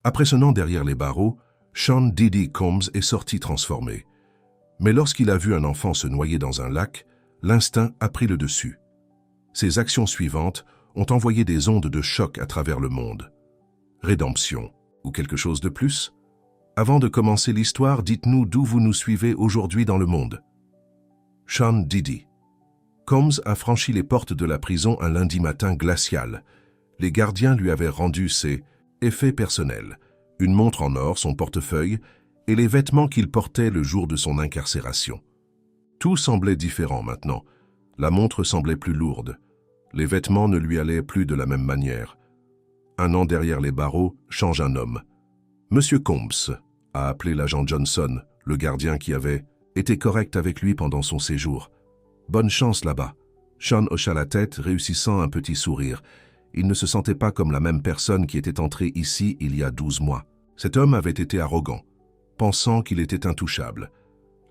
Après sonnant derrière les barreaux, Sean Diddy Combs est sorti transformé. Mais lorsqu'il a vu un enfant se noyer dans un lac, l'instinct a pris le dessus. Ses actions suivantes ont envoyé des ondes de choc à travers le monde. Rédemption, ou quelque chose de plus? Avant de commencer l'histoire, dites-nous d'où vous nous suivez aujourd'hui dans le monde. Sean Diddy. Combs a franchi les portes de la prison un lundi matin glacial. Les gardiens lui avaient rendu ses effets personnels, une montre en or, son portefeuille et les vêtements qu'il portait le jour de son incarcération. Tout semblait différent maintenant. La montre semblait plus lourde. Les vêtements ne lui allaient plus de la même manière. Un an derrière les barreaux change un homme. Monsieur Combs a appelé l'agent Johnson, le gardien qui avait été correct avec lui pendant son séjour. Bonne chance là-bas. Sean hocha la tête, réussissant un petit sourire. Il ne se sentait pas comme la même personne qui était entrée ici il y a 12 mois. Cet homme avait été arrogant, pensant qu'il était intouchable.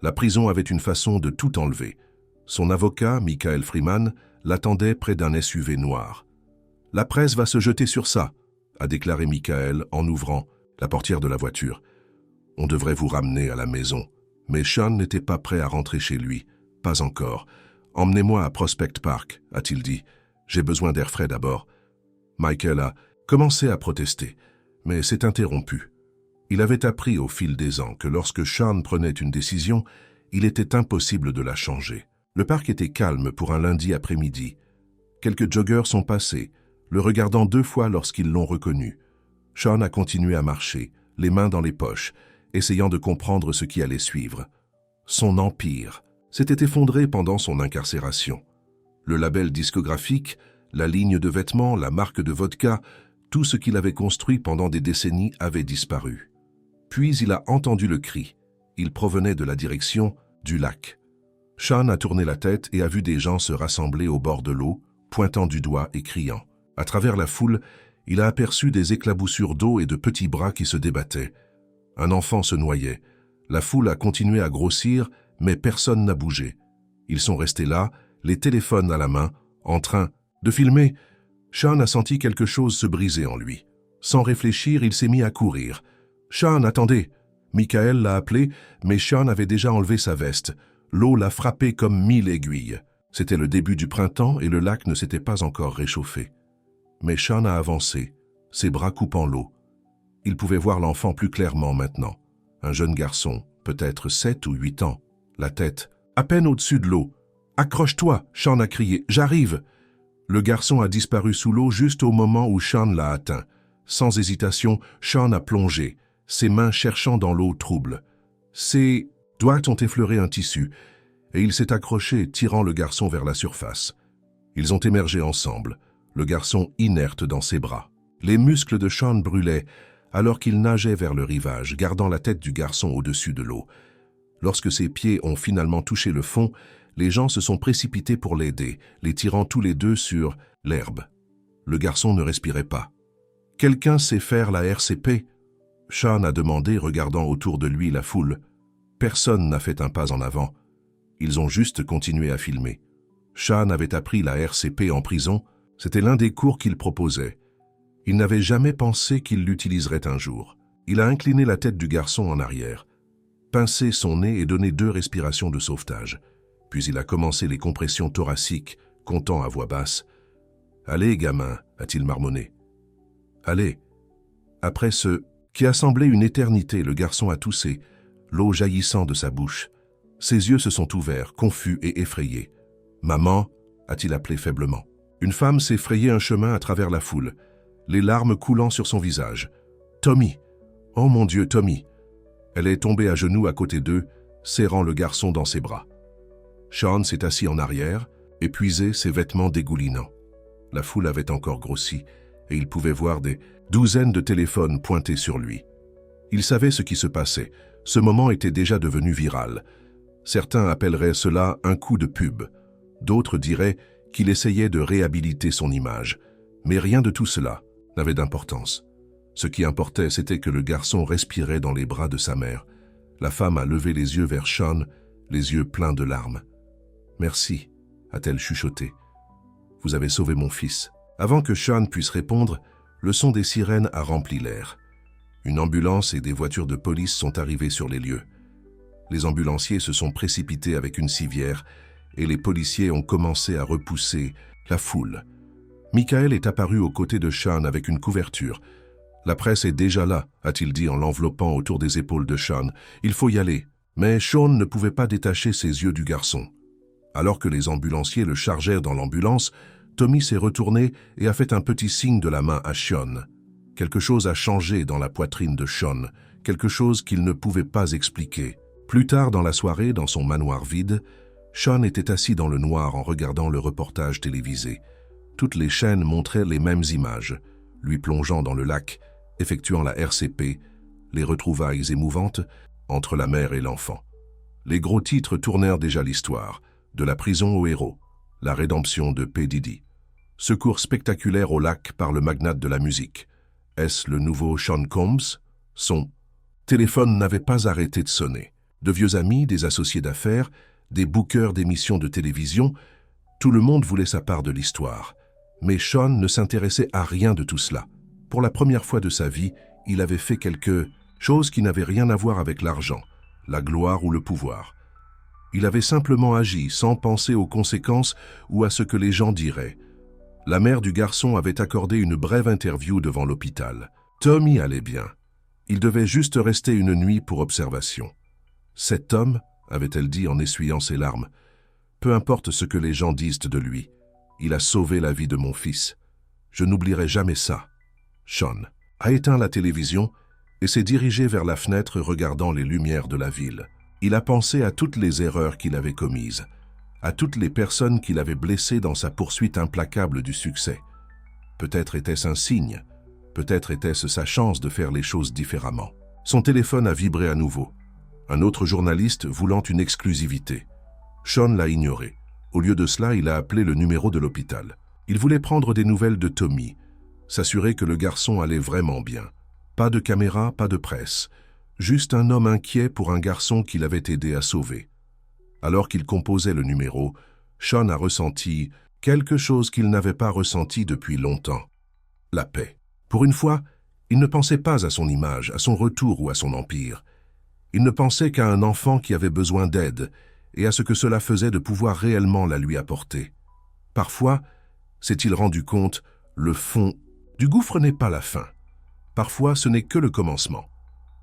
La prison avait une façon de tout enlever. Son avocat, Michael Freeman, l'attendait près d'un SUV noir. « La presse va se jeter sur ça », a déclaré Michael en ouvrant la portière de la voiture. « On devrait vous ramener à la maison. » Mais Sean n'était pas prêt à rentrer chez lui. Pas encore. « Emmenez-moi à Prospect Park », a-t-il dit. « J'ai besoin d'air frais d'abord. » Michael a commencé à protester, mais s'est interrompu. Il avait appris au fil des ans que lorsque Sean prenait une décision, il était impossible de la changer. Le parc était calme pour un lundi après-midi. Quelques joggeurs sont passés, le regardant 2 fois lorsqu'ils l'ont reconnu. Sean a continué à marcher, les mains dans les poches, essayant de comprendre ce qui allait suivre. Son empire s'était effondré pendant son incarcération. Le label discographique, la ligne de vêtements, la marque de vodka, tout ce qu'il avait construit pendant des décennies avait disparu. Puis il a entendu le cri. Il provenait de la direction du lac. Sean a tourné la tête et a vu des gens se rassembler au bord de l'eau, pointant du doigt et criant. À travers la foule, il a aperçu des éclaboussures d'eau et de petits bras qui se débattaient. Un enfant se noyait. La foule a continué à grossir, mais personne n'a bougé. Ils sont restés là, les téléphones à la main, en train de filmer. Sean a senti quelque chose se briser en lui. Sans réfléchir, il s'est mis à courir. « Sean, attendez !» Michael l'a appelé, mais Sean avait déjà enlevé sa veste. L'eau l'a frappé comme 1000 aiguilles. C'était le début du printemps et le lac ne s'était pas encore réchauffé. Mais Sean a avancé, ses bras coupant l'eau. Il pouvait voir l'enfant plus clairement maintenant. Un jeune garçon, peut-être 7 ou 8 ans, la tête à peine au-dessus de l'eau. « Accroche-toi !» Sean a crié. « J'arrive !» Le garçon a disparu sous l'eau juste au moment où Sean l'a atteint. Sans hésitation, Sean a plongé, ses mains cherchant dans l'eau trouble. Ses doigts ont effleuré un tissu, et il s'est accroché, tirant le garçon vers la surface. Ils ont émergé ensemble, le garçon inerte dans ses bras. Les muscles de Sean brûlaient, alors qu'il nageait vers le rivage, gardant la tête du garçon au-dessus de l'eau. Lorsque ses pieds ont finalement touché le fond, les gens se sont précipités pour l'aider, les tirant tous les deux sur l'herbe. Le garçon ne respirait pas. « Quelqu'un sait faire la RCP ?» Sean a demandé, regardant autour de lui la foule. Personne n'a fait un pas en avant. Ils ont juste continué à filmer. Sean avait appris la RCP en prison. C'était l'un des cours qu'il proposait. Il n'avait jamais pensé qu'il l'utiliserait un jour. Il a incliné la tête du garçon en arrière, pincé son nez et donné 2 respirations de sauvetage. Puis il a commencé les compressions thoraciques, comptant à voix basse. « Allez, gamin », a-t-il marmonné. « Allez ». Après ce qui a semblé une éternité, le garçon a toussé, l'eau jaillissant de sa bouche. Ses yeux se sont ouverts, confus et effrayés. « Maman », a-t-il appelé faiblement. Une femme s'est frayé un chemin à travers la foule, les larmes coulant sur son visage. « Tommy ! Oh mon Dieu, Tommy !» Elle est tombée à genoux à côté d'eux, serrant le garçon dans ses bras. Sean s'est assis en arrière, épuisé, ses vêtements dégoulinants. La foule avait encore grossi, et il pouvait voir des douzaines de téléphones pointés sur lui. Il savait ce qui se passait. Ce moment était déjà devenu viral. Certains appelleraient cela un coup de pub. D'autres diraient qu'il essayait de réhabiliter son image. Mais rien de tout cela n'avait d'importance. Ce qui importait, c'était que le garçon respirait dans les bras de sa mère. La femme a levé les yeux vers Sean, les yeux pleins de larmes. « Merci », a-t-elle chuchoté. « Vous avez sauvé mon fils. » Avant que Sean puisse répondre, le son des sirènes a rempli l'air. Une ambulance et des voitures de police sont arrivées sur les lieux. Les ambulanciers se sont précipités avec une civière et les policiers ont commencé à repousser la foule. Michael est apparu aux côtés de Sean avec une couverture. « La presse est déjà là », a-t-il dit en l'enveloppant autour des épaules de Sean. « Il faut y aller. » Mais Sean ne pouvait pas détacher ses yeux du garçon. Alors que les ambulanciers le chargèrent dans l'ambulance, Tommy s'est retourné et a fait un petit signe de la main à Sean. Quelque chose a changé dans la poitrine de Sean, quelque chose qu'il ne pouvait pas expliquer. Plus tard dans la soirée, dans son manoir vide, Sean était assis dans le noir en regardant le reportage télévisé. Toutes les chaînes montraient les mêmes images, lui plongeant dans le lac, effectuant la RCP, les retrouvailles émouvantes entre la mère et l'enfant. Les gros titres tournèrent déjà l'histoire, de la prison au héros, la rédemption de P. Diddy. Secours spectaculaire au lac par le magnate de la musique. Est-ce le nouveau Sean Combs? Son téléphone n'avait pas arrêté de sonner. De vieux amis, des associés d'affaires, des bookers d'émissions de télévision, tout le monde voulait sa part de l'histoire. Mais Sean ne s'intéressait à rien de tout cela. Pour la première fois de sa vie, il avait fait quelque chose qui n'avait rien à voir avec l'argent, la gloire ou le pouvoir. Il avait simplement agi sans penser aux conséquences ou à ce que les gens diraient. La mère du garçon avait accordé une brève interview devant l'hôpital. Tommy allait bien. Il devait juste rester une nuit pour observation. Cet homme, avait-elle dit en essuyant ses larmes, peu importe ce que les gens disent de lui, il a sauvé la vie de mon fils. Je n'oublierai jamais ça. Sean a éteint la télévision et s'est dirigé vers la fenêtre regardant les lumières de la ville. Il a pensé à toutes les erreurs qu'il avait commises, à toutes les personnes qu'il avait blessées dans sa poursuite implacable du succès. Peut-être était-ce un signe, peut-être était-ce sa chance de faire les choses différemment. Son téléphone a vibré à nouveau. Un autre journaliste voulant une exclusivité. Sean l'a ignoré. Au lieu de cela, il a appelé le numéro de l'hôpital. Il voulait prendre des nouvelles de Tommy, s'assurer que le garçon allait vraiment bien. Pas de caméra, pas de presse. Juste un homme inquiet pour un garçon qu'il avait aidé à sauver. Alors qu'il composait le numéro, Sean a ressenti quelque chose qu'il n'avait pas ressenti depuis longtemps. La paix. Pour une fois, il ne pensait pas à son image, à son retour ou à son empire. Il ne pensait qu'à un enfant qui avait besoin d'aide et à ce que cela faisait de pouvoir réellement la lui apporter. Parfois, s'est-il rendu compte, le fond du gouffre n'est pas la fin. Parfois, ce n'est que le commencement.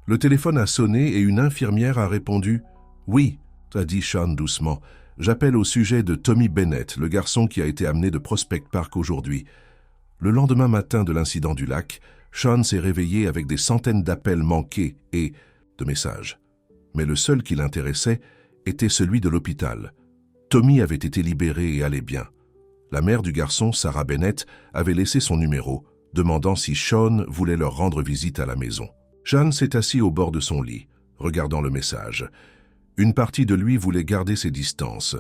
Le téléphone a sonné et une infirmière a répondu « Oui », a dit Sean doucement. « J'appelle au sujet de Tommy Bennett, le garçon qui a été amené de Prospect Park aujourd'hui. » Le lendemain matin de l'incident du lac, Sean s'est réveillé avec des centaines d'appels manqués et de messages. Mais le seul qui l'intéressait était celui de l'hôpital. Tommy avait été libéré et allait bien. La mère du garçon, Sarah Bennett, avait laissé son numéro, demandant si Sean voulait leur rendre visite à la maison. Sean s'est assis au bord de son lit, regardant le message. Une partie de lui voulait garder ses distances.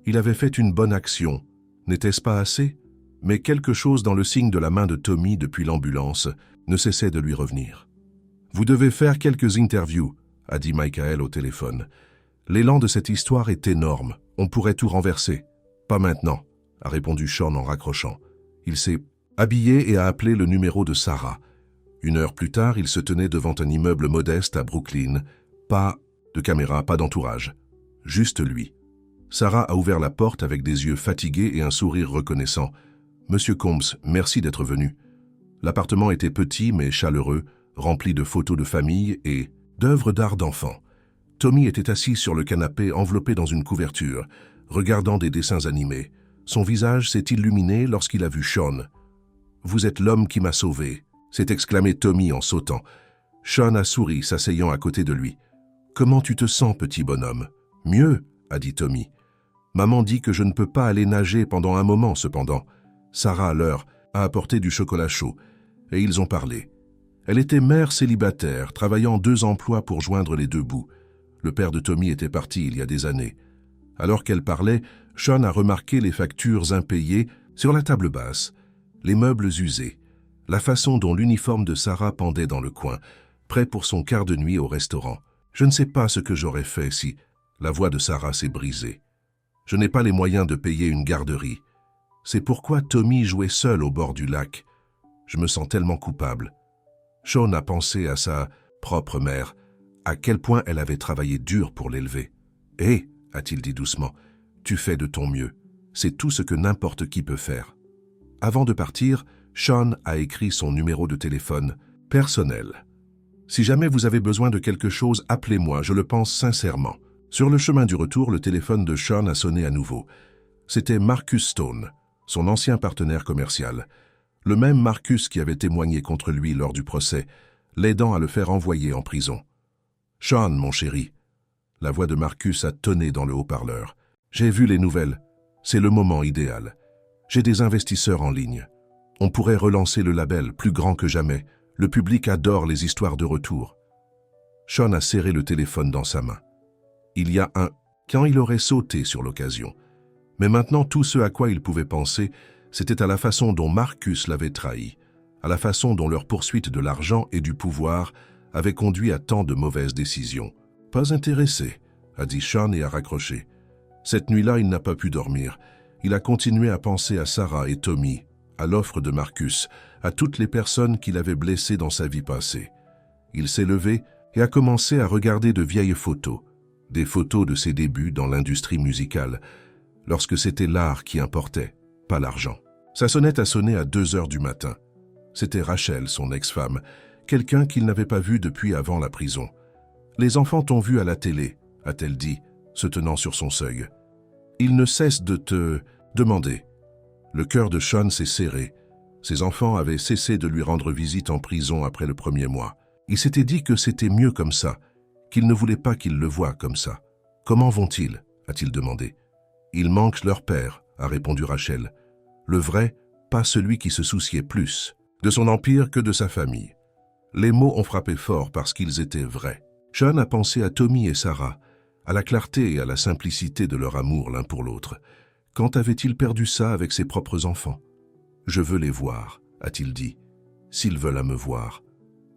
Il avait fait une bonne action. N'était-ce pas assez? Mais quelque chose dans le signe de la main de Tommy depuis l'ambulance ne cessait de lui revenir. « Vous devez faire quelques interviews », a dit Michael au téléphone. « L'élan de cette histoire est énorme. On pourrait tout renverser. »« Pas maintenant », a répondu Sean en raccrochant. Il s'est habillé et a appelé le numéro de Sarah. 1 heure plus tard, il se tenait devant un immeuble modeste à Brooklyn. Pas de caméra, pas d'entourage. Juste lui. Sarah a ouvert la porte avec des yeux fatigués et un sourire reconnaissant. « Monsieur Combs, merci d'être venu. » L'appartement était petit mais chaleureux, rempli de photos de famille et d'œuvres d'art d'enfants. Tommy était assis sur le canapé enveloppé dans une couverture, regardant des dessins animés. Son visage s'est illuminé lorsqu'il a vu Sean. « Vous êtes l'homme qui m'a sauvé », s'est exclamé Tommy en sautant. Sean a souri, s'asseyant à côté de lui. « Comment tu te sens, petit bonhomme ?»« Mieux, » a dit Tommy. « Maman dit que je ne peux pas aller nager pendant un moment, cependant. » Sarah, à l'heure, a apporté du chocolat chaud, et ils ont parlé. Elle était mère célibataire, travaillant 2 emplois pour joindre les 2 bouts. Le père de Tommy était parti il y a des années. Alors qu'elle parlait, Sean a remarqué les factures impayées sur la table basse, les meubles usés, la façon dont l'uniforme de Sarah pendait dans le coin, prêt pour son quart de nuit au restaurant. « Je ne sais pas ce que j'aurais fait si... » La voix de Sarah s'est brisée. « Je n'ai pas les moyens de payer une garderie. C'est pourquoi Tommy jouait seul au bord du lac. Je me sens tellement coupable. Sean a pensé à sa propre mère, à quel point elle avait travaillé dur pour l'élever. « Hé !» a-t-il dit doucement, « tu fais de ton mieux. C'est tout ce que n'importe qui peut faire. » Avant de partir, Sean a écrit son numéro de téléphone personnel. « Si jamais vous avez besoin de quelque chose, appelez-moi, je le pense sincèrement. » Sur le chemin du retour, le téléphone de Sean a sonné à nouveau. C'était Marcus Stone, son ancien partenaire commercial. Le même Marcus qui avait témoigné contre lui lors du procès, l'aidant à le faire envoyer en prison. « Sean, mon chéri. » La voix de Marcus a tonné dans le haut-parleur. « J'ai vu les nouvelles. C'est le moment idéal. J'ai des investisseurs en ligne. On pourrait relancer le label, plus grand que jamais. Le public adore les histoires de retour. » Sean a serré le téléphone dans sa main. Il y a quand il aurait sauté sur l'occasion. Mais maintenant, tout ce à quoi il pouvait penser, c'était à la façon dont Marcus l'avait trahi, à la façon dont leur poursuite de l'argent et du pouvoir avait conduit à tant de mauvaises décisions. « Pas intéressé », a dit Sean et a raccroché. Cette nuit-là, il n'a pas pu dormir. Il a continué à penser à Sarah et Tommy, à l'offre de Marcus, à toutes les personnes qu'il avait blessées dans sa vie passée. Il s'est levé et a commencé à regarder de vieilles photos, des photos de ses débuts dans l'industrie musicale, lorsque c'était l'art qui importait, pas l'argent. Sa sonnette a sonné à 2 heures du matin. C'était Rachel, son ex-femme, quelqu'un qu'il n'avait pas vu depuis avant la prison. « Les enfants t'ont vu à la télé », a-t-elle dit, se tenant sur son seuil. « Ils ne cessent de te demander. » Le cœur de Sean s'est serré. Ses enfants avaient cessé de lui rendre visite en prison après le 1er mois. Il s'était dit que c'était mieux comme ça, qu'il ne voulait pas qu'ils le voient comme ça. « Comment vont-ils » a-t-il demandé. « Ils manquent leur père », a répondu Rachel. Le vrai, pas celui qui se souciait plus de son empire que de sa famille. Les mots ont frappé fort parce qu'ils étaient vrais. Sean a pensé à Tommy et Sarah, à la clarté et à la simplicité de leur amour l'un pour l'autre. Quand avait-il perdu ça avec ses propres enfants? « Je veux les voir », a-t-il dit, « s'ils veulent à me voir. »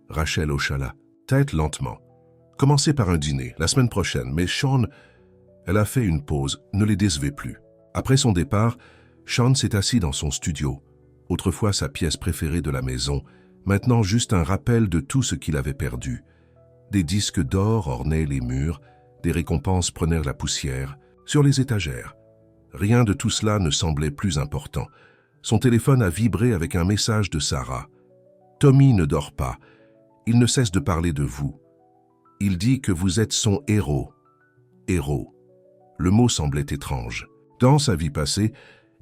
Rachel hocha la tête lentement. « Commencez par un dîner, la semaine prochaine, mais Sean... » Elle a fait une pause, ne les décevait plus. Après son départ, Sean s'est assis dans son studio, autrefois sa pièce préférée de la maison, maintenant juste un rappel de tout ce qu'il avait perdu. Des disques d'or ornaient les murs, des récompenses prenaient la poussière, sur les étagères. Rien de tout cela ne semblait plus important. Son téléphone a vibré avec un message de Sarah. « Tommy ne dort pas. Il ne cesse de parler de vous. Il dit que vous êtes son héros. » Héros. Le mot semblait étrange. Dans sa vie passée,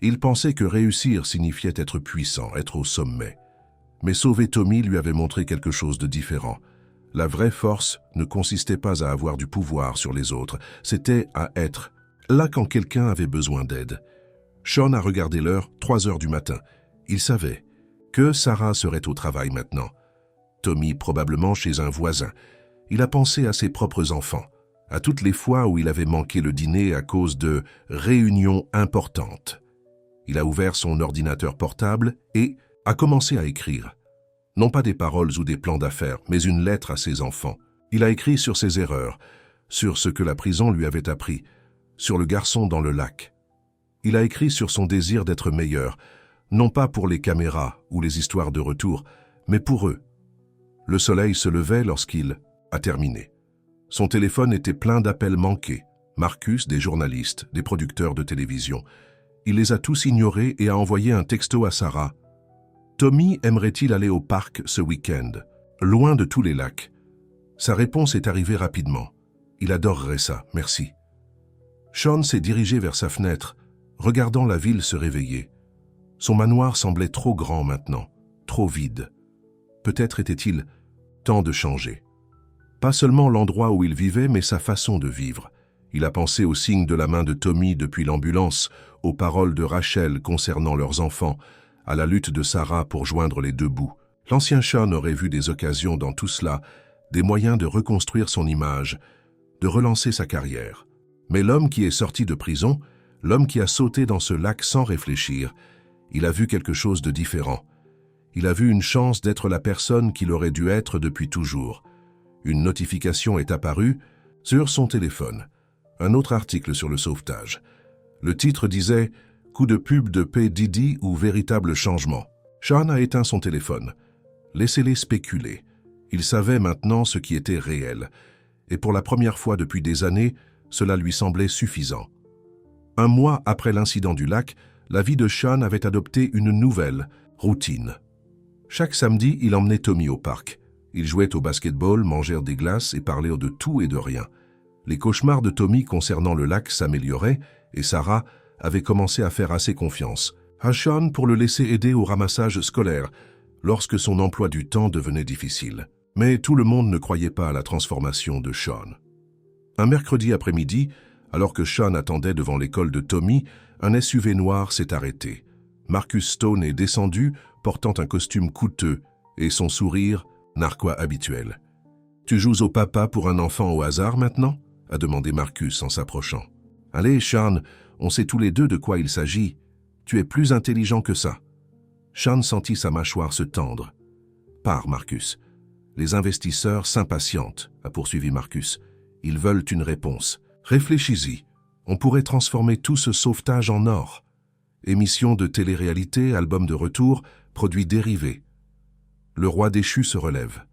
il pensait que réussir signifiait être puissant, être au sommet. Mais sauver Tommy lui avait montré quelque chose de différent. La vraie force ne consistait pas à avoir du pouvoir sur les autres, c'était à être là quand quelqu'un avait besoin d'aide. Sean a regardé l'heure, 3 heures du matin. Il savait que Sarah serait au travail maintenant. Tommy probablement chez un voisin. Il a pensé à ses propres enfants, à toutes les fois où il avait manqué le dîner à cause de réunions importantes. Il a ouvert son ordinateur portable et a commencé à écrire. Non pas des paroles ou des plans d'affaires, mais une lettre à ses enfants. Il a écrit sur ses erreurs, sur ce que la prison lui avait appris, sur le garçon dans le lac. Il a écrit sur son désir d'être meilleur, non pas pour les caméras ou les histoires de retour, mais pour eux. Le soleil se levait lorsqu'il a terminé. Son téléphone était plein d'appels manqués. Marcus, des journalistes, des producteurs de télévision. Il les a tous ignorés et a envoyé un texto à Sarah. Tommy aimerait-il aller au parc ce week-end, loin de tous les lacs? Sa réponse est arrivée rapidement. Il adorerait ça, merci. Sean s'est dirigé vers sa fenêtre, regardant la ville se réveiller. Son manoir semblait trop grand maintenant, trop vide. Peut-être était-il temps de changer. Pas seulement l'endroit où il vivait, mais sa façon de vivre. Il a pensé aux signes de la main de Tommy depuis l'ambulance, aux paroles de Rachel concernant leurs enfants, à la lutte de Sarah pour joindre les deux bouts. L'ancien Sean aurait vu des occasions dans tout cela, des moyens de reconstruire son image, de relancer sa carrière. Mais l'homme qui est sorti de prison, l'homme qui a sauté dans ce lac sans réfléchir, il a vu quelque chose de différent. Il a vu une chance d'être la personne qu'il aurait dû être depuis toujours. Une notification est apparue sur son téléphone. Un autre article sur le sauvetage. Le titre disait « Coup de pub de P. Diddy ou véritable changement ». Sean a éteint son téléphone. Laissez-les spéculer. Il savait maintenant ce qui était réel, et pour la première fois depuis des années, cela lui semblait suffisant. Un mois après l'incident du lac, la vie de Sean avait adopté une nouvelle routine. Chaque samedi, il emmenait Tommy au parc. Ils jouaient au basketball, mangèrent des glaces et parlaient de tout et de rien. Les cauchemars de Tommy concernant le lac s'amélioraient et Sarah avait commencé à faire assez confiance à Sean pour le laisser aider au ramassage scolaire lorsque son emploi du temps devenait difficile. Mais tout le monde ne croyait pas à la transformation de Sean. Un mercredi après-midi, alors que Sean attendait devant l'école de Tommy, un SUV noir s'est arrêté. Marcus Stone est descendu, portant un costume coûteux et son sourire narquois habituel. « Tu joues au papa pour un enfant au hasard maintenant ?» a demandé Marcus en s'approchant. « Allez, Sean, on sait tous les deux de quoi il s'agit. Tu es plus intelligent que ça. » Sean sentit sa mâchoire se tendre. « Pars, Marcus. Les investisseurs s'impatientent, » a poursuivi Marcus. « Ils veulent une réponse. Réfléchis-y. On pourrait transformer tout ce sauvetage en or. Émissions de télé-réalité, albums de retour, produits dérivés. » Le roi déchu se relève.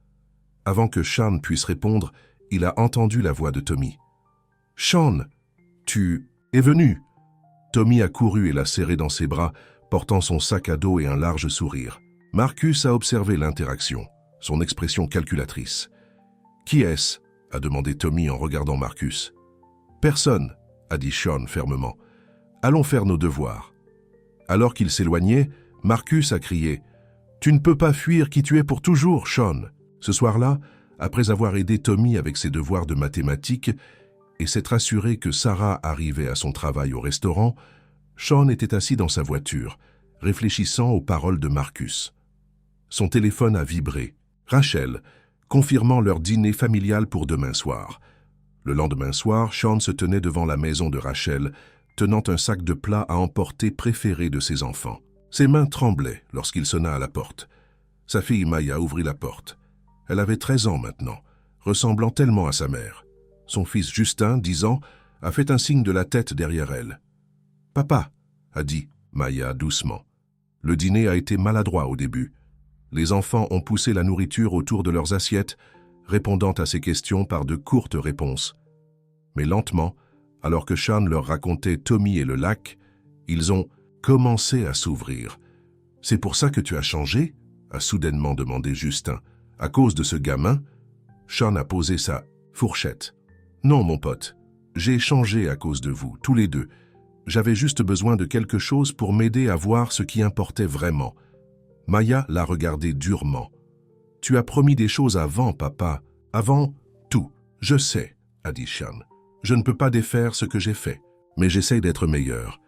Avant que Sean puisse répondre, il a entendu la voix de Tommy. « Sean, tu es venu !» Tommy a couru et l'a serré dans ses bras, portant son sac à dos et un large sourire. Marcus a observé l'interaction, son expression calculatrice. « Qui est-ce » a demandé Tommy en regardant Marcus. « Personne » a dit Sean fermement. « Allons faire nos devoirs. » Alors qu'il s'éloignait, Marcus a crié « Tu ne peux pas fuir qui tu es pour toujours, Sean !» Ce soir-là, après avoir aidé Tommy avec ses devoirs de mathématiques et s'être assuré que Sarah arrivait à son travail au restaurant, Sean était assis dans sa voiture, réfléchissant aux paroles de Marcus. Son téléphone a vibré. Rachel, confirmant leur dîner familial pour demain soir. Le lendemain soir, Sean se tenait devant la maison de Rachel, tenant un sac de plats à emporter préféré de ses enfants. Ses mains tremblaient lorsqu'il sonna à la porte. Sa fille Maya ouvrit la porte. Elle avait 13 ans maintenant, ressemblant tellement à sa mère. Son fils Justin, 10 ans, a fait un signe de la tête derrière elle. « Papa » a dit Maya doucement. Le dîner a été maladroit au début. Les enfants ont poussé la nourriture autour de leurs assiettes, répondant à ces questions par de courtes réponses. Mais lentement, alors que Sean leur racontait Tommy et le lac, ils ont commencé à s'ouvrir. « C'est pour ça que tu as changé ?» a soudainement demandé Justin. « À cause de ce gamin ?» Sean a posé sa fourchette. « Non, mon pote, j'ai changé à cause de vous, tous les deux. J'avais juste besoin de quelque chose pour m'aider à voir ce qui importait vraiment. » Maya l'a regardé durement. « Tu as promis des choses avant, papa. Avant tout. Je sais, » a dit Sean. « Je ne peux pas défaire ce que j'ai fait, mais j'essaye d'être meilleur.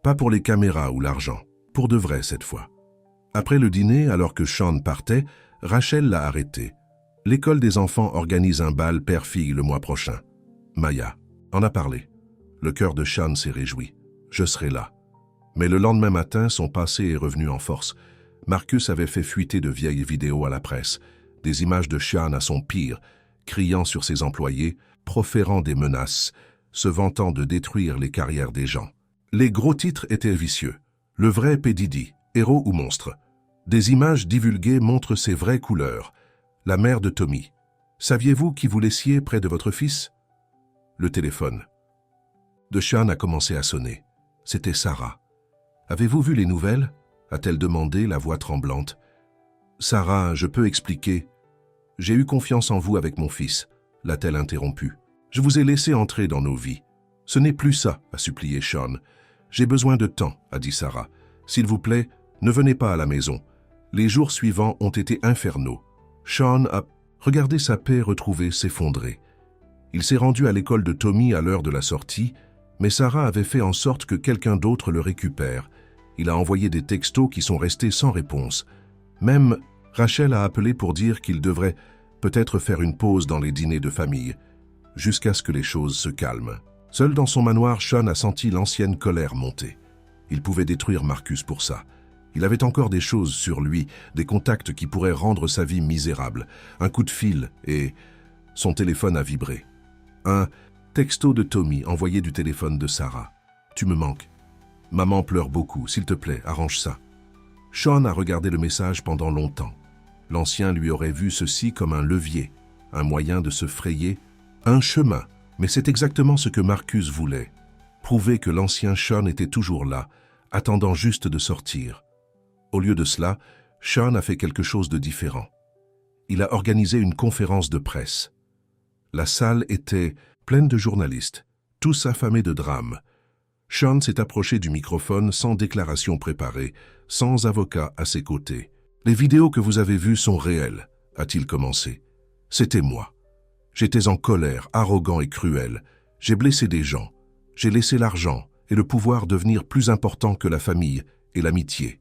Pas pour les caméras ou l'argent, pour de vrai cette fois. » Après le dîner, alors que Sean partait, Rachel l'a arrêté. « L'école des enfants organise un bal père-fille le mois prochain. » Maya en a parlé. Le cœur de Sean s'est réjoui. « Je serai là. » Mais le lendemain matin, son passé est revenu en force. Marcus avait fait fuiter de vieilles vidéos à la presse, des images de Sean à son pire, criant sur ses employés, proférant des menaces, se vantant de détruire les carrières des gens. Les gros titres étaient vicieux. Le vrai P. Diddy, héros ou monstre. Des images divulguées montrent ses vraies couleurs. La mère de Tommy. Saviez-vous qui vous laissiez près de votre fils? Le téléphone de Sean a commencé à sonner. C'était Sarah. Avez-vous vu les nouvelles? A-t-elle demandé, la voix tremblante. Sarah, je peux expliquer. J'ai eu confiance en vous avec mon fils, l'a-t-elle interrompu. Je vous ai laissé entrer dans nos vies. Ce n'est plus ça, a supplié Sean. J'ai besoin de temps, a dit Sarah. S'il vous plaît, ne venez pas à la maison. Les jours suivants ont été infernaux. Sean a regardé sa paix retrouvée s'effondrer. Il s'est rendu à l'école de Tommy à l'heure de la sortie, mais Sarah avait fait en sorte que quelqu'un d'autre le récupère. Il a envoyé des textos qui sont restés sans réponse. Même Rachel a appelé pour dire qu'il devrait peut-être faire une pause dans les dîners de famille, jusqu'à ce que les choses se calment. Seul dans son manoir, Sean a senti l'ancienne colère monter. Il pouvait détruire Marcus pour ça. Il avait encore des choses sur lui, des contacts qui pourraient rendre sa vie misérable. Un coup de fil et son téléphone a vibré. Un texto de Tommy envoyé du téléphone de Sarah. « Tu me manques. Maman pleure beaucoup, s'il te plaît, arrange ça. » Sean a regardé le message pendant longtemps. L'ancien lui aurait vu ceci comme un levier, un moyen de se frayer, un chemin. Mais c'est exactement ce que Marcus voulait. Prouver que l'ancien Sean était toujours là, attendant juste de sortir. Au lieu de cela, Sean a fait quelque chose de différent. Il a organisé une conférence de presse. La salle était pleine de journalistes, tous affamés de drame. Sean s'est approché du microphone sans déclaration préparée, sans avocat à ses côtés. « Les vidéos que vous avez vues sont réelles », a-t-il commencé. « C'était moi. J'étais en colère, arrogant et cruel. J'ai blessé des gens. J'ai laissé l'argent et le pouvoir devenir plus important que la famille et l'amitié.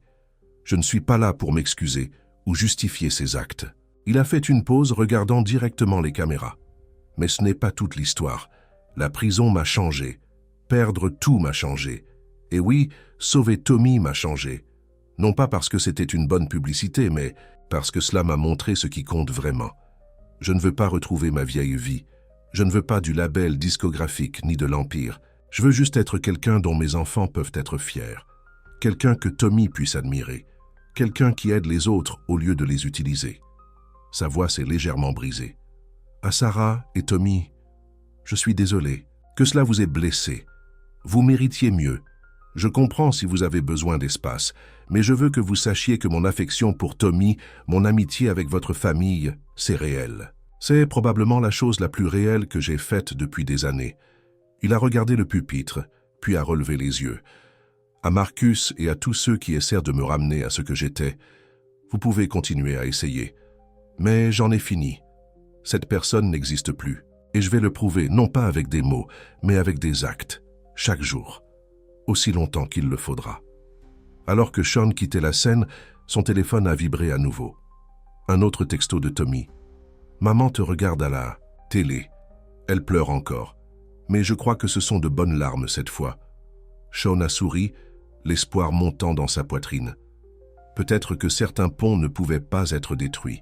Je ne suis pas là pour m'excuser ou justifier ces actes. » Il a fait une pause regardant directement les caméras. Mais ce n'est pas toute l'histoire. La prison m'a changé. Perdre tout m'a changé. Et oui, sauver Tommy m'a changé. Non pas parce que c'était une bonne publicité, mais parce que cela m'a montré ce qui compte vraiment. Je ne veux pas retrouver ma vieille vie. Je ne veux pas du label discographique ni de l'Empire. Je veux juste être quelqu'un dont mes enfants peuvent être fiers. Quelqu'un que Tommy puisse admirer. Quelqu'un qui aide les autres au lieu de les utiliser. Sa voix s'est légèrement brisée. À Sarah et Tommy, je suis désolé. Que cela vous ait blessé. Vous méritiez mieux. Je comprends si vous avez besoin d'espace, mais je veux que vous sachiez que mon affection pour Tommy, mon amitié avec votre famille, c'est réel. C'est probablement la chose la plus réelle que j'ai faite depuis des années. Il a regardé le pupitre, puis a relevé les yeux. À Marcus et à tous ceux qui essaient de me ramener à ce que j'étais, vous pouvez continuer à essayer. Mais j'en ai fini. Cette personne n'existe plus. Et je vais le prouver, non pas avec des mots, mais avec des actes, chaque jour, aussi longtemps qu'il le faudra. Alors que Sean quittait la scène, son téléphone a vibré à nouveau. Un autre texto de Tommy. « Maman te regarde à la télé. Elle pleure encore. Mais je crois que ce sont de bonnes larmes cette fois. » Sean a souri, l'espoir montant dans sa poitrine. Peut-être que certains ponts ne pouvaient pas être détruits.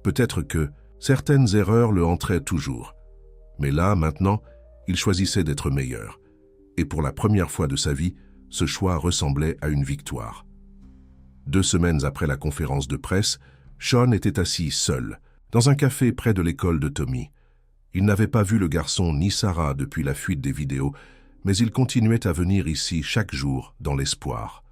Peut-être que certaines erreurs le hantraient toujours. Mais là, maintenant, il choisissait d'être meilleur. Et pour la première fois de sa vie, ce choix ressemblait à une victoire. 2 semaines après la conférence de presse, Sean était assis seul, dans un café près de l'école de Tommy. Il n'avait pas vu le garçon ni Sarah depuis la fuite des vidéos, mais il continuait à venir ici chaque jour dans l'espoir.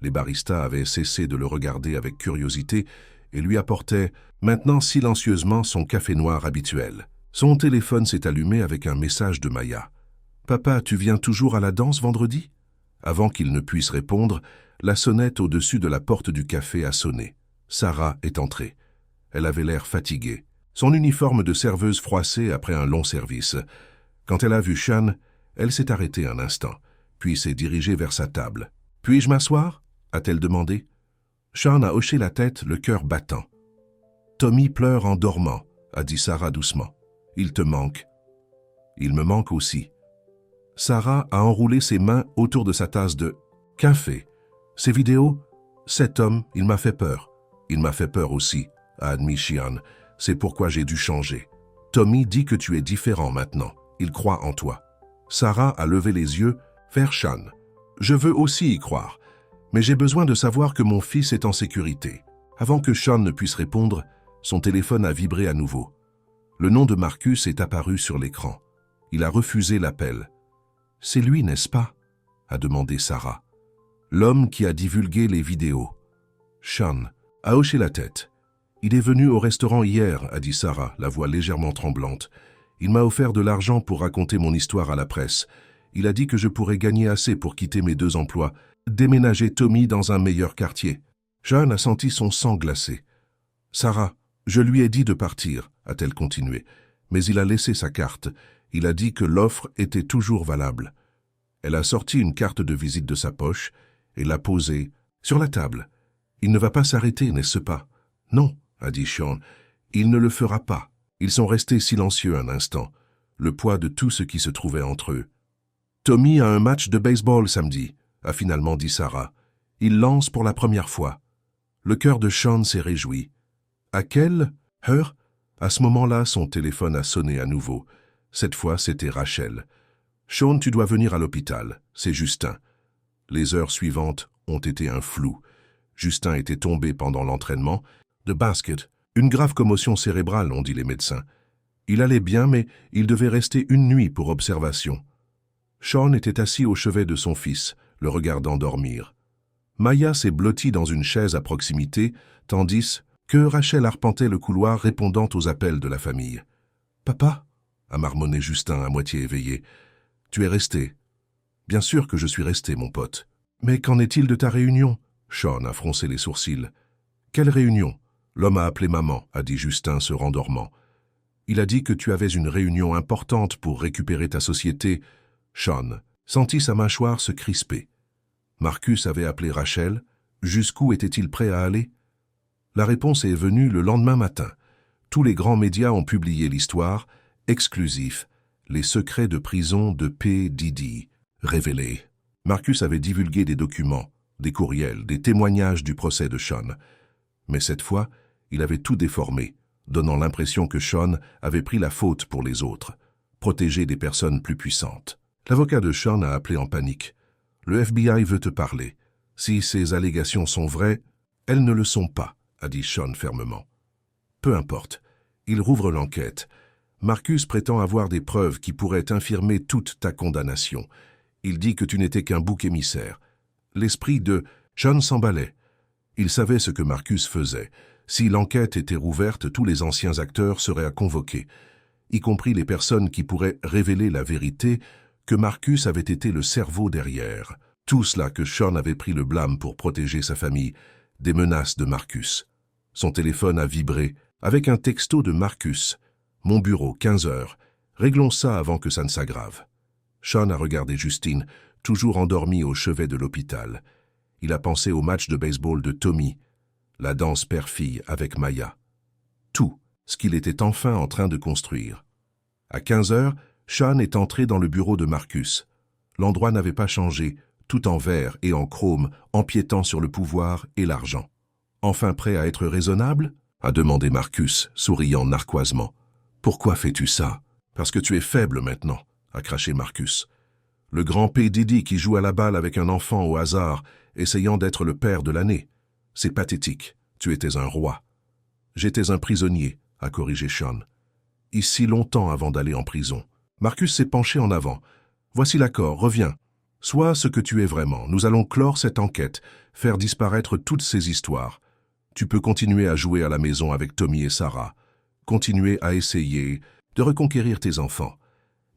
Les baristas avaient cessé de le regarder avec curiosité et lui apportaient maintenant silencieusement son café noir habituel. Son téléphone s'est allumé avec un message de Maya. « Papa, tu viens toujours à la danse vendredi ?» Avant qu'il ne puisse répondre, la sonnette au-dessus de la porte du café a sonné. Sarah est entrée. Elle avait l'air fatiguée. Son uniforme de serveuse froissé après un long service. Quand elle a vu Sean, elle s'est arrêtée un instant, puis s'est dirigée vers sa table. « Puis-je m'asseoir » a-t-elle demandé. Sean a hoché la tête, le cœur battant. « Tommy pleure en dormant » a dit Sarah doucement. « Il te manque. » « Il me manque aussi. » Sarah a enroulé ses mains autour de sa tasse de café. « Ces vidéos, cet homme, il m'a fait peur. Il m'a fait peur aussi, » a admis Sean. « C'est pourquoi j'ai dû changer. Tommy dit que tu es différent maintenant. Il croit en toi. » Sarah a levé les yeux vers Sean. « Je veux aussi y croire, mais j'ai besoin de savoir que mon fils est en sécurité. » Avant que Sean ne puisse répondre, son téléphone a vibré à nouveau. Le nom de Marcus est apparu sur l'écran. Il a refusé l'appel. « C'est lui, n'est-ce pas ?» a demandé Sarah. « L'homme qui a divulgué les vidéos. » Sean a hoché la tête. « Il est venu au restaurant hier, » a dit Sarah, la voix légèrement tremblante. « Il m'a offert de l'argent pour raconter mon histoire à la presse. Il a dit que je pourrais gagner assez pour quitter mes 2 emplois, déménager Tommy dans un meilleur quartier. » Sean a senti son sang glacé. « Sarah, je lui ai dit de partir, » a-t-elle continué. Mais il a laissé sa carte. Il a dit que l'offre était toujours valable. Elle a sorti une carte de visite de sa poche et l'a posée sur la table. « Il ne va pas s'arrêter, n'est-ce pas ?»« Non, » a dit Sean. « Il ne le fera pas. » Ils sont restés silencieux un instant, le poids de tout ce qui se trouvait entre eux. « Tommy a un match de baseball samedi, » a finalement dit Sarah. « Il lance pour la première fois. » Le cœur de Sean s'est réjoui. « À quelle heure ?» À ce moment-là, son téléphone a sonné à nouveau. Cette fois, c'était Rachel. « Sean, tu dois venir à l'hôpital. C'est Justin. » Les heures suivantes ont été un flou. Justin était tombé pendant l'entraînement. de basket. Une grave commotion cérébrale, ont dit les médecins. Il allait bien, mais il devait rester une nuit pour observation. Sean était assis au chevet de son fils, le regardant dormir. Maya s'est blottie dans une chaise à proximité, tandis que Rachel arpentait le couloir répondant aux appels de la famille. « Papa » a marmonné Justin à moitié éveillé. « Tu es resté. »« Bien sûr que je suis resté, mon pote. »« Mais qu'en est-il de ta réunion ?» Sean a froncé les sourcils. « Quelle réunion ?» L'homme a appelé maman, a dit Justin se rendormant. Il a dit que tu avais une réunion importante pour récupérer ta société. Sean sentit sa mâchoire se crisper. Marcus avait appelé Rachel. Jusqu'où était-il prêt à aller? La réponse est venue le lendemain matin. Tous les grands médias ont publié l'histoire, exclusif, les secrets de prison de P. Diddy, révélés. Marcus avait divulgué des documents, des courriels, des témoignages du procès de Sean. Mais cette fois, il avait tout déformé, donnant l'impression que Sean avait pris la faute pour les autres, protéger des personnes plus puissantes. L'avocat de Sean a appelé en panique. « Le FBI veut te parler. Si ces allégations sont vraies, elles ne le sont pas, » a dit Sean fermement. « Peu importe. Il rouvre l'enquête. Marcus prétend avoir des preuves qui pourraient infirmer toute ta condamnation. Il dit que tu n'étais qu'un bouc émissaire. » L'esprit de Sean s'emballait. Il savait ce que Marcus faisait. Si l'enquête était rouverte, tous les anciens acteurs seraient à convoquer, y compris les personnes qui pourraient révéler la vérité que Marcus avait été le cerveau derrière. Tout cela que Sean avait pris le blâme pour protéger sa famille, des menaces de Marcus. Son téléphone a vibré avec un texto de Marcus. « Mon bureau, 15 heures. Réglons ça avant que ça ne s'aggrave. » Sean a regardé Justine, toujours endormie au chevet de l'hôpital. Il a pensé au match de baseball de Tommy, la danse père-fille avec Maya. Tout ce qu'il était enfin en train de construire. À 15 heures, Sean est entré dans le bureau de Marcus. L'endroit n'avait pas changé, tout en verre et en chrome, empiétant sur le pouvoir et l'argent. « Enfin prêt à être raisonnable ?» a demandé Marcus, souriant narquoisement. « Pourquoi fais-tu ça ?»« Parce que tu es faible maintenant », a craché Marcus. « Le grand P. Diddy qui joue à la balle avec un enfant au hasard, essayant d'être le père de l'année. C'est pathétique. Tu étais un roi. »« J'étais un prisonnier, » a corrigé Sean. « Ici longtemps avant d'aller en prison. » Marcus s'est penché en avant. « Voici l'accord, reviens. Sois ce que tu es vraiment. Nous allons clore cette enquête, faire disparaître toutes ces histoires. Tu peux continuer à jouer à la maison avec Tommy et Sarah, continuer à essayer de reconquérir tes enfants.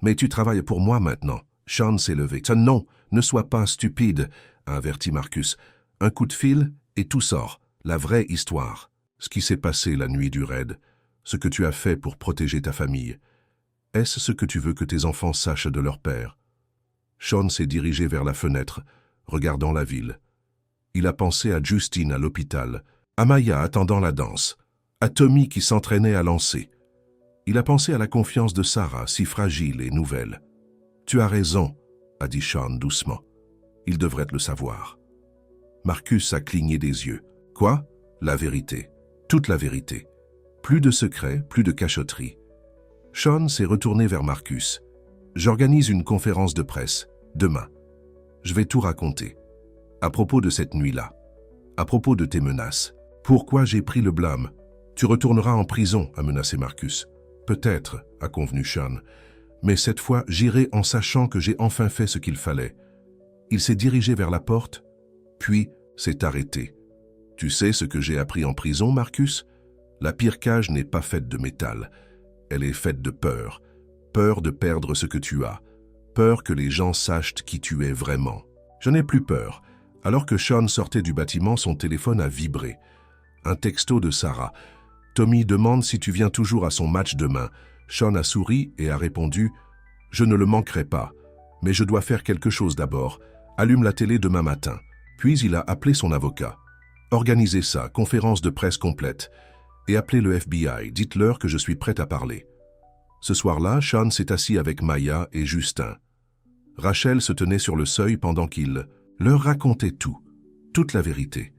Mais tu travailles pour moi maintenant. » Sean s'est levé. « Non, ne sois pas stupide, » a averti Marcus. « Un coup de fil et tout sort. La vraie histoire. Ce qui s'est passé la nuit du raid. Ce que tu as fait pour protéger ta famille. Est-ce ce que tu veux que tes enfants sachent de leur père ?» Sean s'est dirigé vers la fenêtre, regardant la ville. Il a pensé à Justine à l'hôpital, à Maya attendant la danse, à Tommy qui s'entraînait à lancer. Il a pensé à la confiance de Sarah, si fragile et nouvelle. « Tu as raison, » a dit Sean doucement. « Il devrait le savoir. » Marcus a cligné des yeux. « Quoi ? La vérité. Toute la vérité. Plus de secrets, plus de cachotterie. » Sean s'est retourné vers Marcus. « J'organise une conférence de presse, demain. Je vais tout raconter. À propos de cette nuit-là. À propos de tes menaces. Pourquoi j'ai pris le blâme. Tu retourneras en prison, a menacé Marcus. Peut-être, a convenu Sean. Mais cette fois, j'irai en sachant que j'ai enfin fait ce qu'il fallait. Il s'est dirigé vers la porte, puis s'est arrêté. Tu sais ce que j'ai appris en prison, Marcus? La pire cage n'est pas faite de métal. Elle est faite de peur. Peur de perdre ce que tu as. Peur que les gens sachent qui tu es vraiment. Je n'ai plus peur. Alors que Sean sortait du bâtiment, son téléphone a vibré. Un texto de Sarah. Tommy demande si tu viens toujours à son match demain. Sean a souri et a répondu « Je ne le manquerai pas, mais je dois faire quelque chose d'abord. Allume la télé demain matin. » Puis il a appelé son avocat. « Organisez ça, conférence de presse complète. Et appelez le FBI, dites-leur que je suis prêt à parler. » Ce soir-là, Sean s'est assis avec Maya et Justin. Rachel se tenait sur le seuil pendant qu'il leur racontait tout, toute la vérité.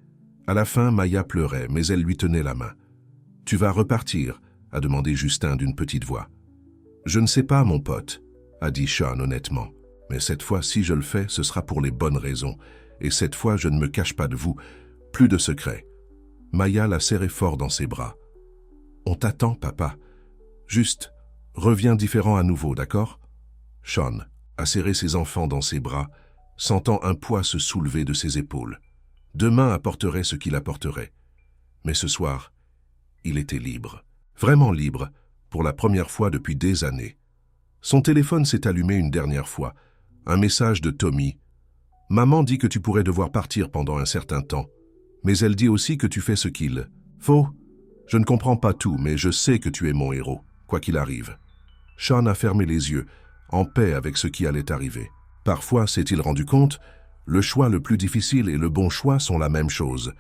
À la fin, Maya pleurait, mais elle lui tenait la main. « Tu vas repartir ?» a demandé Justin d'une petite voix. « Je ne sais pas, mon pote, » a dit Sean honnêtement. « Mais cette fois, si je le fais, ce sera pour les bonnes raisons. Et cette fois, je ne me cache pas de vous. Plus de secrets. » Maya la serrait fort dans ses bras. « On t'attend, papa. Juste, reviens différent à nouveau, d'accord ?» Sean a serré ses enfants dans ses bras, sentant un poids se soulever de ses épaules. Demain apporterait ce qu'il apporterait. Mais ce soir, il était libre. Vraiment libre, pour la première fois depuis des années. Son téléphone s'est allumé une dernière fois. Un message de Tommy. « Maman dit que tu pourrais devoir partir pendant un certain temps. Mais elle dit aussi que tu fais ce qu'il faut. Je ne comprends pas tout, mais je sais que tu es mon héros, quoi qu'il arrive. » Sean a fermé les yeux, en paix avec ce qui allait arriver. Parfois, s'est-il rendu compte, le choix le plus difficile et le bon choix sont la même chose.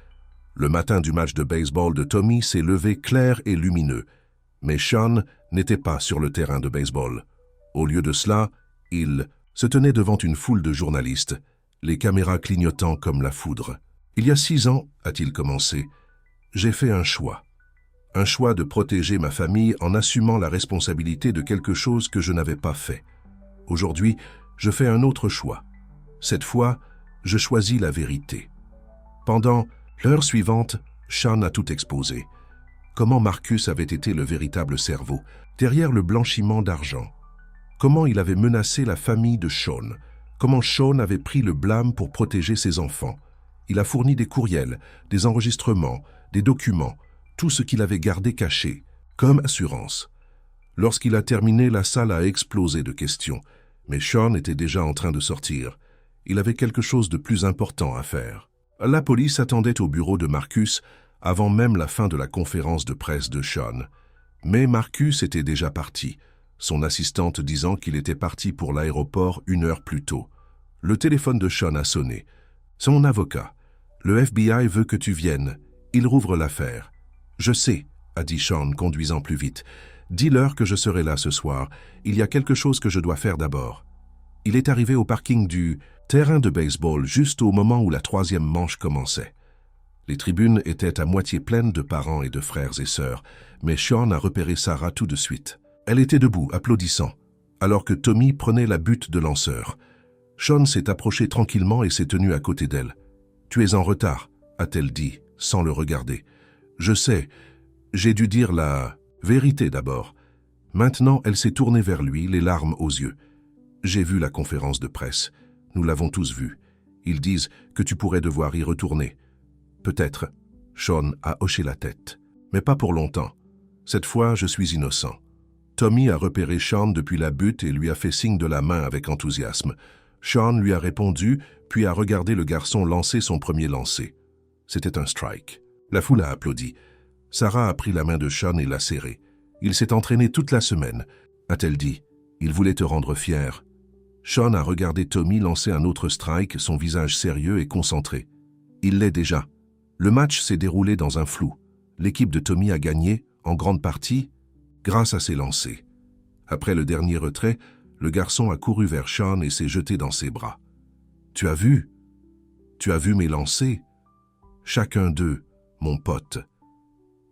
Le matin du match de baseball de Tommy s'est levé clair et lumineux. Mais Sean n'était pas sur le terrain de baseball. Au lieu de cela, il se tenait devant une foule de journalistes, les caméras clignotant comme la foudre. « Il y a 6 ans, a-t-il commencé, j'ai fait un choix. Un choix de protéger ma famille en assumant la responsabilité de quelque chose que je n'avais pas fait. Aujourd'hui, je fais un autre choix. Cette fois, je choisis la vérité. » Pendant l'heure suivante, Sean a tout exposé. Comment Marcus avait été le véritable cerveau, derrière le blanchiment d'argent. Comment il avait menacé la famille de Sean. Comment Sean avait pris le blâme pour protéger ses enfants. Il a fourni des courriels, des enregistrements, des documents, tout ce qu'il avait gardé caché, comme assurance. Lorsqu'il a terminé, la salle a explosé de questions. Mais Sean était déjà en train de sortir. Il avait quelque chose de plus important à faire. La police attendait au bureau de Marcus avant même la fin de la conférence de presse de Sean. Mais Marcus était déjà parti, son assistante disant qu'il était parti pour l'aéroport 1 heure plus tôt. Le téléphone de Sean a sonné. Son avocat. « Le FBI veut que tu viennes. Il rouvre l'affaire. »« Je sais, » a dit Sean, conduisant plus vite. « Dis-leur que je serai là ce soir. Il y a quelque chose que je dois faire d'abord. » Il est arrivé au parking du terrain de baseball juste au moment où la 3e manche commençait. Les tribunes étaient à moitié pleines de parents et de frères et sœurs, mais Sean a repéré Sarah tout de suite. Elle était debout, applaudissant, alors que Tommy prenait la butte de lanceur. Sean s'est approché tranquillement et s'est tenu à côté d'elle. « Tu es en retard », a-t-elle dit, sans le regarder. « Je sais, j'ai dû dire la vérité d'abord. » Maintenant, elle s'est tournée vers lui, les larmes aux yeux. « J'ai vu la conférence de presse. Nous l'avons tous vue. Ils disent que tu pourrais devoir y retourner. » « Peut-être. » Sean a hoché la tête. « Mais pas pour longtemps. Cette fois, je suis innocent. » Tommy a repéré Sean depuis la butte et lui a fait signe de la main avec enthousiasme. Sean lui a répondu, puis a regardé le garçon lancer son premier lancer. C'était un strike. La foule a applaudi. Sarah a pris la main de Sean et l'a serré. « Il s'est entraîné toute la semaine, » a-t-elle dit. « Il voulait te rendre fier. » Sean a regardé Tommy lancer un autre strike, son visage sérieux et concentré. Il l'est déjà. Le match s'est déroulé dans un flou. L'équipe de Tommy a gagné, en grande partie, grâce à ses lancers. Après le dernier retrait, le garçon a couru vers Sean et s'est jeté dans ses bras. « Tu as vu? Tu as vu mes lancers? Chacun d'eux, mon pote.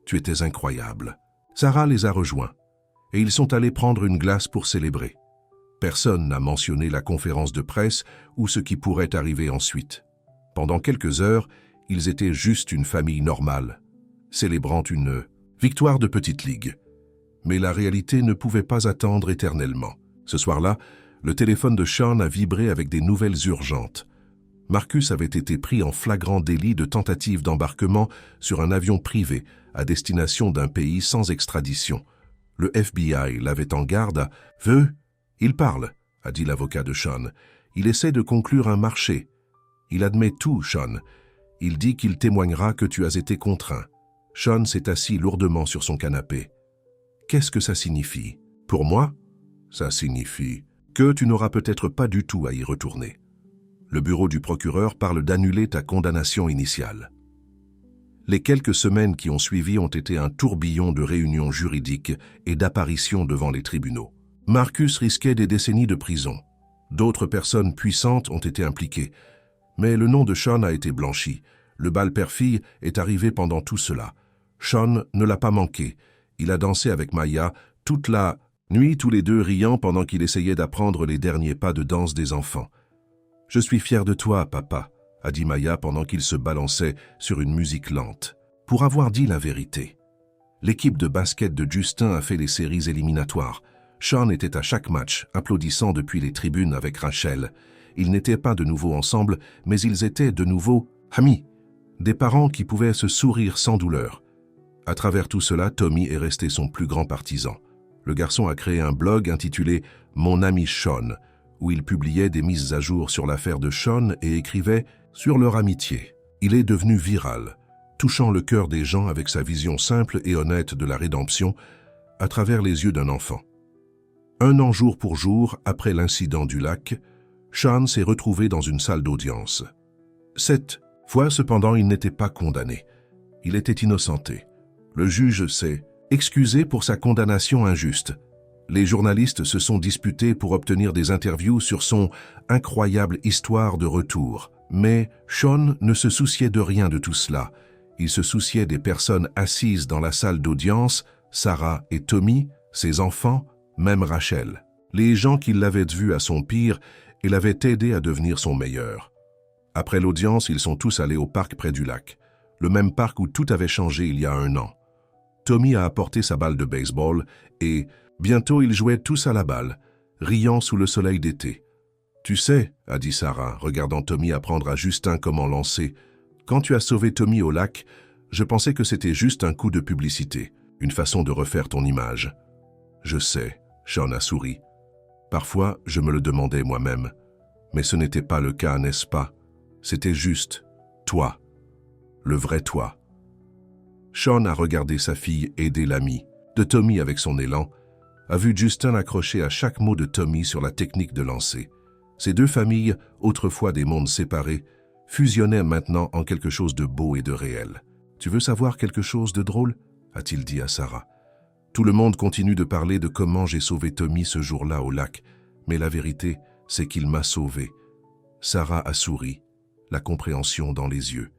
Tu étais incroyable. » Sarah les a rejoints, et ils sont allés prendre une glace pour célébrer. Personne n'a mentionné la conférence de presse ou ce qui pourrait arriver ensuite. Pendant quelques heures, ils étaient juste une famille normale, célébrant une victoire de petite ligue. Mais la réalité ne pouvait pas attendre éternellement. Ce soir-là, le téléphone de Sean a vibré avec des nouvelles urgentes. Marcus avait été pris en flagrant délit de tentative d'embarquement sur un avion privé à destination d'un pays sans extradition. Le FBI l'avait en garde à « Veux ?» « Il parle », a dit l'avocat de Sean. « Il essaie de conclure un marché. Il admet tout, Sean. Il dit qu'il témoignera que tu as été contraint. » Sean s'est assis lourdement sur son canapé. « Qu'est-ce que ça signifie ? Pour moi, ça signifie que tu n'auras peut-être pas du tout à y retourner. Le bureau du procureur parle d'annuler ta condamnation initiale. » Les quelques semaines qui ont suivi ont été un tourbillon de réunions juridiques et d'apparitions devant les tribunaux. Marcus risquait des décennies de prison. D'autres personnes puissantes ont été impliquées. Mais le nom de Sean a été blanchi. Le bal père-fille est arrivé pendant tout cela. Sean ne l'a pas manqué. Il a dansé avec Maya toute la nuit, tous les deux riant pendant qu'il essayait d'apprendre les derniers pas de danse des enfants. « Je suis fier de toi, papa », a dit Maya pendant qu'il se balançait sur une musique lente. pour avoir dit la vérité. L'équipe de basket de Justin a fait les séries éliminatoires. Sean était à chaque match, applaudissant depuis les tribunes avec Rachel. Ils n'étaient pas de nouveau ensemble, mais ils étaient de nouveau amis. Des parents qui pouvaient se sourire sans douleur. À travers tout cela, Tommy est resté son plus grand partisan. Le garçon a créé un blog intitulé « Mon ami Sean », où il publiait des mises à jour sur l'affaire de Sean et écrivait sur leur amitié. Il est devenu viral, touchant le cœur des gens avec sa vision simple et honnête de la rédemption à travers les yeux d'un enfant. 1 an jour pour jour après l'incident du lac, Sean s'est retrouvé dans une salle d'audience. Cette fois, cependant, il n'était pas condamné. Il était innocenté. Le juge s'est excusé pour sa condamnation injuste. Les journalistes se sont disputés pour obtenir des interviews sur son incroyable histoire de retour. Mais Sean ne se souciait de rien de tout cela. Il se souciait des personnes assises dans la salle d'audience, Sarah et Tommy, ses enfants, même Rachel. Les gens qui l'avaient vu à son pire et l'avaient aidé à devenir son meilleur. Après l'audience, ils sont tous allés au parc près du lac, le même parc où tout avait changé il y a 1 an. Tommy a apporté sa balle de baseball et bientôt ils jouaient tous à la balle, riant sous le soleil d'été. « Tu sais, » a dit Sarah, regardant Tommy apprendre à Justin comment lancer, « quand tu as sauvé Tommy au lac, je pensais que c'était juste un coup de publicité, une façon de refaire ton image. » « Je sais, » Sean a souri. « Parfois, je me le demandais moi-même. Mais ce n'était pas le cas, n'est-ce pas? C'était juste toi, le vrai toi. » Sean a regardé sa fille aider l'ami de Tommy avec son élan, a vu Justin accroché à chaque mot de Tommy sur la technique de lancer. Ces 2 familles, autrefois des mondes séparés, fusionnaient maintenant en quelque chose de beau et de réel. « Tu veux savoir quelque chose de drôle ?» a-t-il dit à Sarah. Tout le monde continue de parler de comment j'ai sauvé Tommy ce jour-là au lac, mais la vérité, c'est qu'il m'a sauvé. Sarah a souri, la compréhension dans les yeux.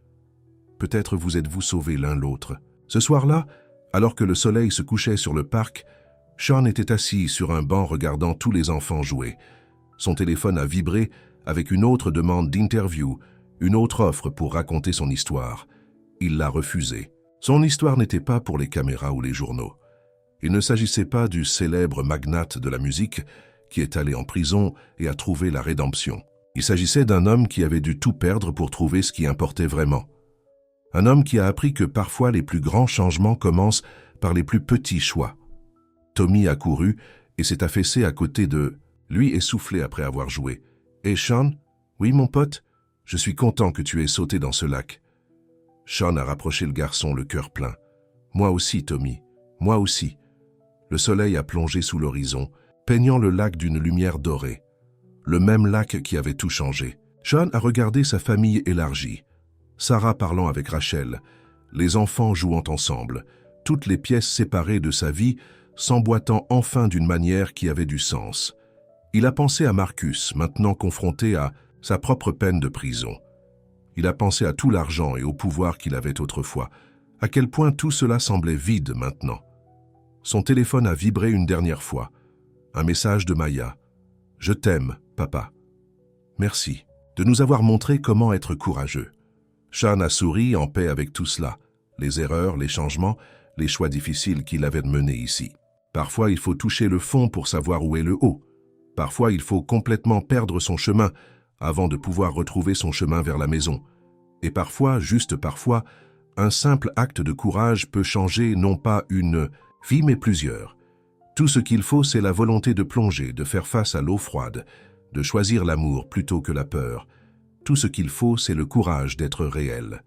Peut-être vous êtes-vous sauvés l'un l'autre. Ce soir-là, alors que le soleil se couchait sur le parc, Sean était assis sur un banc regardant tous les enfants jouer. Son téléphone a vibré avec une autre demande d'interview, une autre offre pour raconter son histoire. Il l'a refusée. Son histoire n'était pas pour les caméras ou les journaux. Il ne s'agissait pas du célèbre magnate de la musique qui est allé en prison et a trouvé la rédemption. Il s'agissait d'un homme qui avait dû tout perdre pour trouver ce qui importait vraiment. Un homme qui a appris que parfois les plus grands changements commencent par les plus petits choix. Tommy a couru et s'est affaissé à côté de lui essoufflé après avoir joué. « Et Sean? Oui, mon pote? Je suis content que tu aies sauté dans ce lac. » Sean a rapproché le garçon, le cœur plein. « Moi aussi, Tommy. Moi aussi. » Le soleil a plongé sous l'horizon, peignant le lac d'une lumière dorée. Le même lac qui avait tout changé. Sean a regardé sa famille élargie. Sarah parlant avec Rachel, les enfants jouant ensemble, toutes les pièces séparées de sa vie s'emboîtant enfin d'une manière qui avait du sens. Il a pensé à Marcus, maintenant confronté à sa propre peine de prison. Il a pensé à tout l'argent et au pouvoir qu'il avait autrefois, à quel point tout cela semblait vide maintenant. Son téléphone a vibré une dernière fois. Un message de Maya. « Je t'aime, papa. Merci de nous avoir montré comment être courageux. » Sean a souri en paix avec tout cela, les erreurs, les changements, les choix difficiles qu'il avait menés ici. Parfois, il faut toucher le fond pour savoir où est le haut. Parfois, il faut complètement perdre son chemin avant de pouvoir retrouver son chemin vers la maison. Et parfois, juste parfois, un simple acte de courage peut changer non pas une vie, mais plusieurs. Tout ce qu'il faut, c'est la volonté de plonger, de faire face à l'eau froide, de choisir l'amour plutôt que la peur. Tout ce qu'il faut, c'est le courage d'être réel.